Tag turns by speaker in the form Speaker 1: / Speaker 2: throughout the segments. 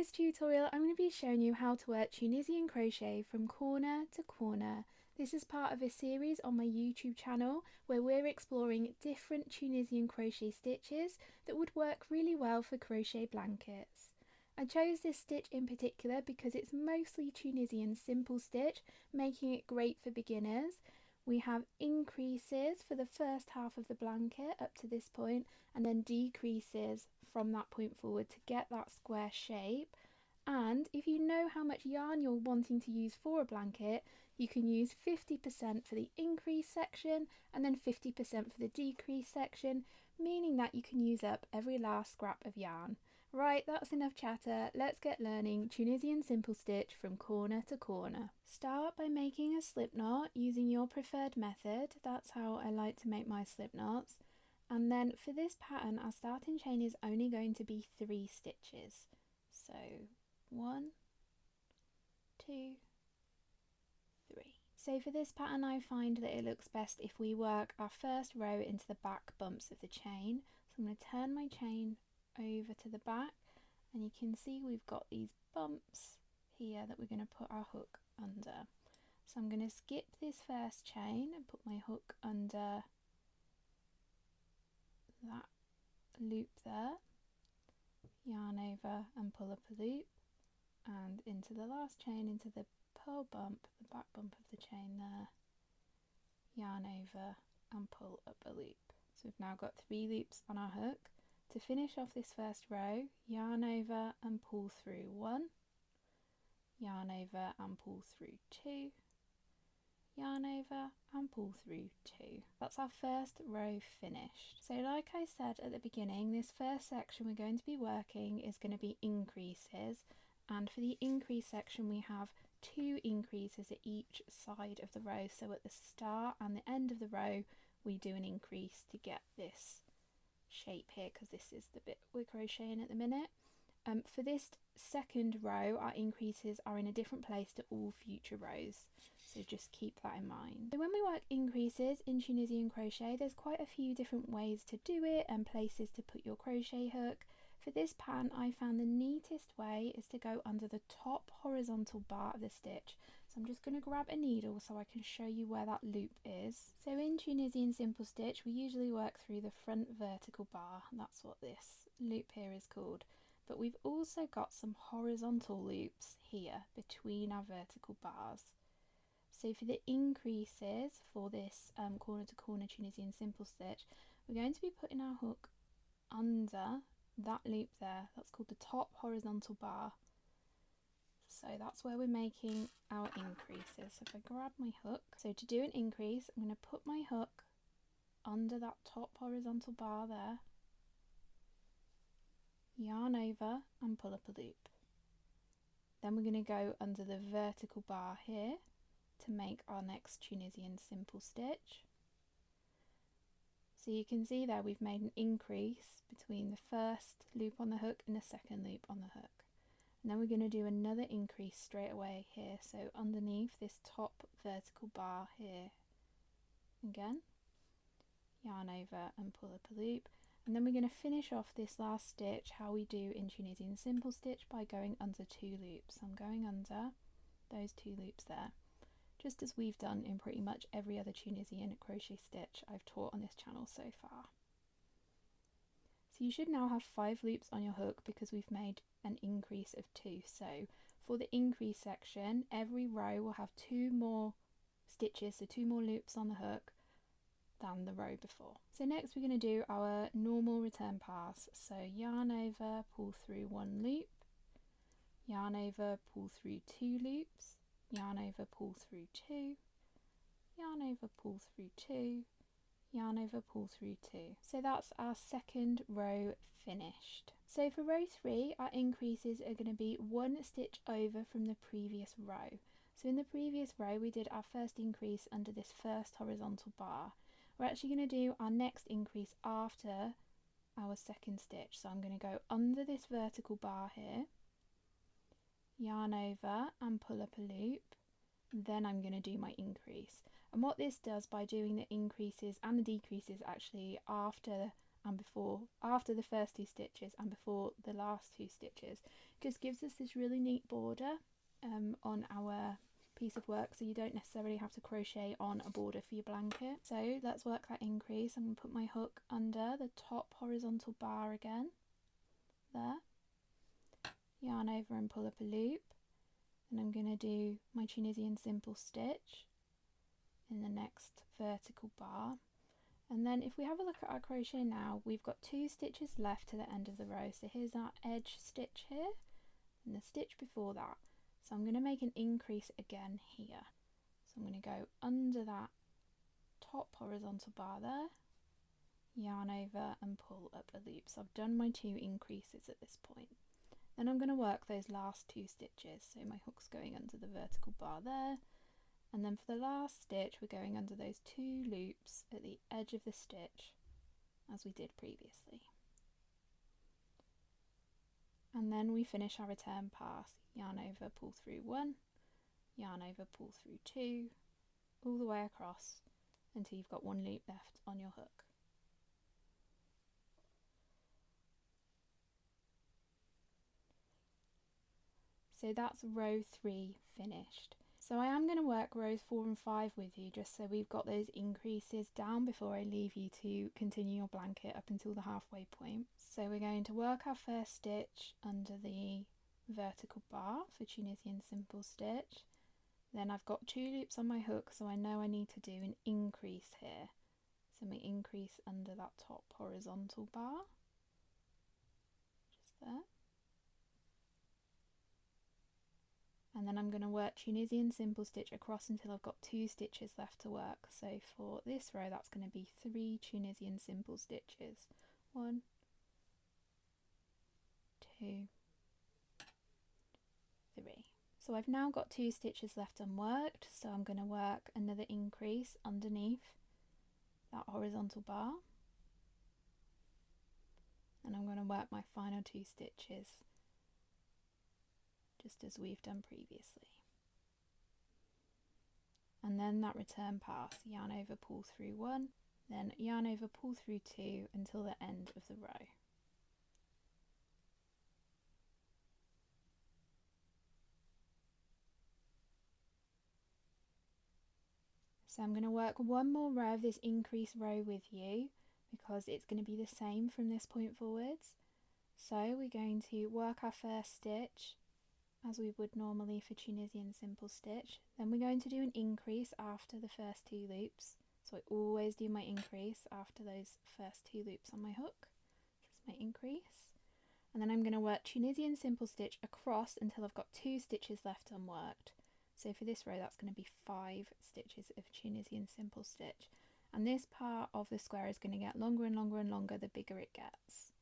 Speaker 1: this tutorial I'm going to be showing you how to work Tunisian crochet from corner to corner. This is part of a series on my YouTube channel where we're exploring different Tunisian crochet stitches that would work really well for crochet blankets. I chose this stitch in particular because it's mostly Tunisian simple stitch, making it great for beginners. We have increases for the first half of the blanket up to this point, and then decreases from that point forward to get that square shape. And if you know how much yarn you're wanting to use for a blanket, you can use 50% for the increase section and then 50% for the decrease section, meaning that you can use up every last scrap of yarn. Right, that's enough chatter. Let's get learning Tunisian simple stitch from corner to corner. Start by making a slip knot using your preferred method. That's how I like to make my slip knots. And then for this pattern, our starting chain is only going to be 3 stitches. So 1, 2, 3. So for this pattern, I find that it looks best if we work our first row into the back bumps of the chain. So I'm going to turn my chain over to the back, and you can see we've got these bumps here that we're going to put our hook under. So I'm going to skip this first chain and put my hook under that loop there, yarn over and pull up a loop, and into the last chain, into the purl bump, the back bump of the chain there, yarn over and pull up a loop. So we've now got 3 loops on our hook. To finish off this first row, yarn over and pull through 1, yarn over and pull through 2, yarn over and pull through 2. That's our first row finished. So like I said at the beginning, this first section we're going to be working is going to be increases, and for the increase section we have 2 increases at each side of the row. So at the start and the end of the row we do an increase to get this shape here, because this is the bit we're crocheting at the minute. For this second row, our increases are in a different place to all future rows, so just keep that in mind. So when we work increases in Tunisian crochet, there's quite a few different ways to do it and places to put your crochet hook. For this pattern, I found the neatest way is to go under the top horizontal bar of the stitch. So I'm just going to grab a needle so I can show you where that loop is. So in Tunisian simple stitch, we usually work through the front vertical bar. That's what this loop here is called. But we've also got some horizontal loops here between our vertical bars. So for the increases for this corner to corner Tunisian simple stitch, we're going to be putting our hook under that loop there. That's called the top horizontal bar. So that's where we're making our increases. So if I grab my hook, so to do an increase, I'm going to put my hook under that top horizontal bar there, yarn over and pull up a loop. Then we're going to go under the vertical bar here to make our next Tunisian simple stitch. So you can see there we've made an increase between the first loop on the hook and the second loop on the hook. And then we're going to do another increase straight away here, so underneath this top vertical bar here again, yarn over and pull up a loop. And then we're going to finish off this last stitch how we do in Tunisian simple stitch by going under 2 loops. So I'm going under those 2 loops there, just as we've done in pretty much every other Tunisian crochet stitch I've taught on this channel so far. So you should now have 5 loops on your hook because we've made an increase of 2. So for the increase section, every row will have 2 more stitches, so 2 more loops on the hook than the row before. So next we're going to do our normal return pass. So yarn over, pull through 1 loop, yarn over, pull through 2 loops, yarn over, pull through 2, yarn over, pull through 2, yarn over, pull through 2. So that's our second row finished. So for row 3, our increases are going to be 1 stitch over from the previous row. So in the previous row we did our first increase under this first horizontal bar. We're actually going to do our next increase after our second stitch. So I'm going to go under this vertical bar here, yarn over and pull up a loop, then I'm going to do my increase. And what this does by doing the increases and the decreases actually after and after the first 2 stitches and before the last 2 stitches. Just gives us this really neat border on our piece of work, so you don't necessarily have to crochet on a border for your blanket. So let's work that increase. I'm going to put my hook under the top horizontal bar again, there, yarn over and pull up a loop, and I'm going to do my Tunisian simple stitch in the next vertical bar. And then if we have a look at our crochet now, we've got 2 stitches left to the end of the row. So here's our edge stitch here and the stitch before that. So I'm going to make an increase again here. So I'm going to go under that top horizontal bar there, yarn over and pull up a loop. So I've done my 2 increases at this point. Then I'm going to work those last 2 stitches. So my hook's going under the vertical bar there. And then for the last stitch, we're going under those 2 loops at the edge of the stitch, as we did previously. And then we finish our return pass. Yarn over, pull through 1, yarn over, pull through 2, all the way across until you've got 1 loop left on your hook. So that's row 3 finished. So I am going to work rows 4 and 5 with you, just so we've got those increases down before I leave you to continue your blanket up until the halfway point. So we're going to work our first stitch under the vertical bar for Tunisian simple stitch. Then I've got 2 loops on my hook, so I know I need to do an increase here. So my increase under that top horizontal bar, just there. And then I'm going to work Tunisian simple stitch across until I've got 2 stitches left to work. So for this row, that's going to be 3 Tunisian simple stitches. 1, 2, 3. So I've now got 2 stitches left unworked, so I'm going to work another increase underneath that horizontal bar. And I'm going to work my final 2 stitches just as we've done previously. And then that return pass, yarn over, pull through 1, then yarn over, pull through 2 until the end of the row. So I'm going to work one more row of this increase row with you because it's going to be the same from this point forwards. So we're going to work our first stitch as we would normally for Tunisian simple stitch. Then we're going to do an increase after the first 2 loops. So I always do my increase after those first 2 loops on my hook. Just my increase. And then I'm going to work Tunisian simple stitch across until I've got 2 stitches left unworked. So for this row that's going to be 5 stitches of Tunisian simple stitch. And this part of the square is going to get longer and longer and longer the bigger it gets.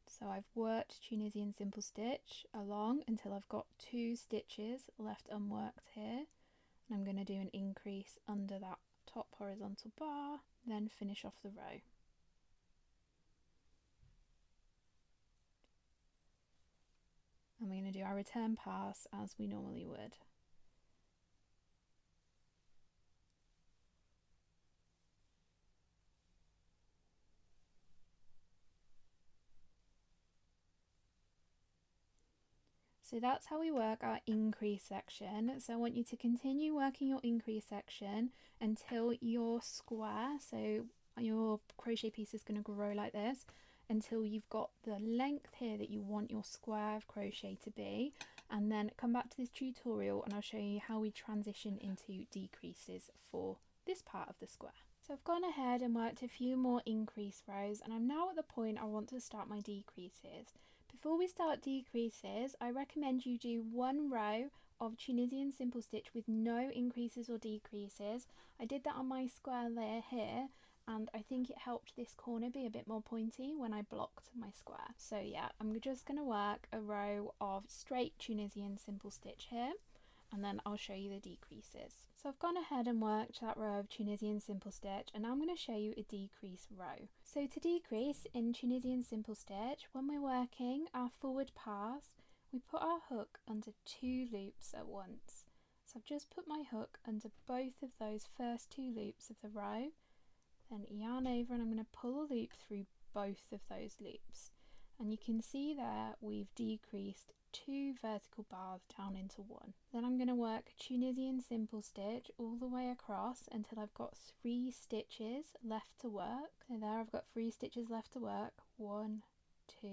Speaker 1: So I've worked Tunisian simple stitch along until I've got 2 stitches left unworked here, and I'm going to do an increase under that top horizontal bar, then finish off the row. And we're going to do our return pass as we normally would. So that's how we work our increase section. So I want you to continue working your increase section until your square, so your crochet piece is going to grow like this, until you've got the length here that you want your square of crochet to be. And then come back to this tutorial and I'll show you how we transition into decreases for this part of the square. So I've gone ahead and worked a few more increase rows, and I'm now at the point I want to start my decreases. Before we start decreases, I recommend you do 1 row of Tunisian simple stitch with no increases or decreases. I did that on my square layer here, and I think it helped this corner be a bit more pointy when I blocked my square. So yeah, I'm just going to work a row of straight Tunisian simple stitch here, and then I'll show you the decreases. So I've gone ahead and worked that row of Tunisian simple stitch, and now I'm going to show you a decrease row. So to decrease in Tunisian simple stitch, when we're working our forward pass, we put our hook under 2 loops at once. So So I've just put my hook under both of those first 2 loops of the row, then yarn over, and I'm going to pull a loop through both of those loops. And you can see there we've decreased 2 vertical bars down into 1. Then I'm going to work Tunisian simple stitch all the way across until I've got 3 stitches left to work. So there I've got 3 stitches left to work. 1, 2,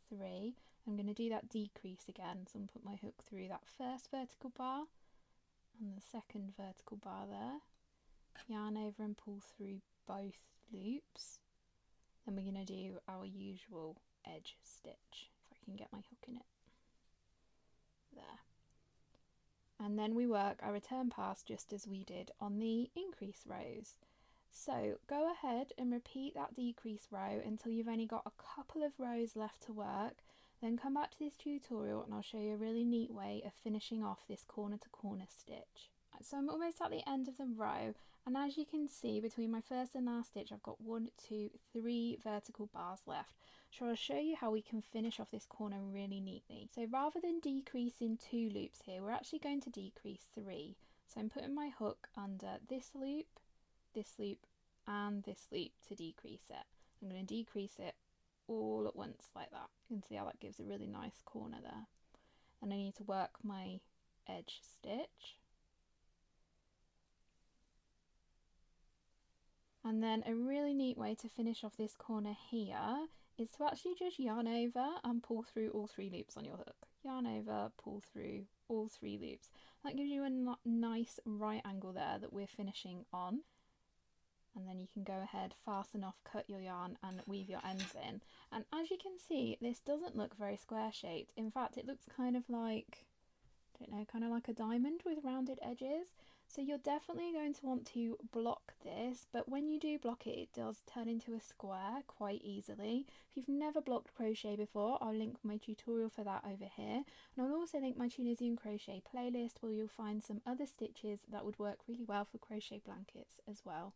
Speaker 1: 3. I'm going to do that decrease again, so I'm going to put my hook through that first vertical bar and the second vertical bar there. Yarn over and pull through both loops. Then we're going to do our usual edge stitch, if I can get my hook in it. There. And then we work our return pass just as we did on the increase rows. So go ahead and repeat that decrease row until you've only got a couple of rows left to work. Then come back to this tutorial and I'll show you a really neat way of finishing off this corner to corner stitch. So I'm almost at the end of the row, and as you can see between my first and last stitch I've got 1, 2, 3 vertical bars left. So I'll show you how we can finish off this corner really neatly. So rather than decreasing 2 loops here, we're actually going to decrease 3. So I'm putting my hook under this loop and this loop to decrease it. I'm going to decrease it all at once like that. You can see how that gives a really nice corner there. And I need to work my edge stitch. And then a really neat way to finish off this corner here is to actually just yarn over and pull through all 3 loops on your hook. Yarn over, pull through all 3 loops. That gives you a nice right angle there that we're finishing on. And then you can go ahead, fasten off, cut your yarn and weave your ends in. And as you can see, this doesn't look very square shaped. In fact, it looks kind of like, I don't know, kind of like a diamond with rounded edges. So you're definitely going to want to block this, but when you do block it, it does turn into a square quite easily. If you've never blocked crochet before, I'll link my tutorial for that over here. And I'll also link my Tunisian crochet playlist where you'll find some other stitches that would work really well for crochet blankets as well.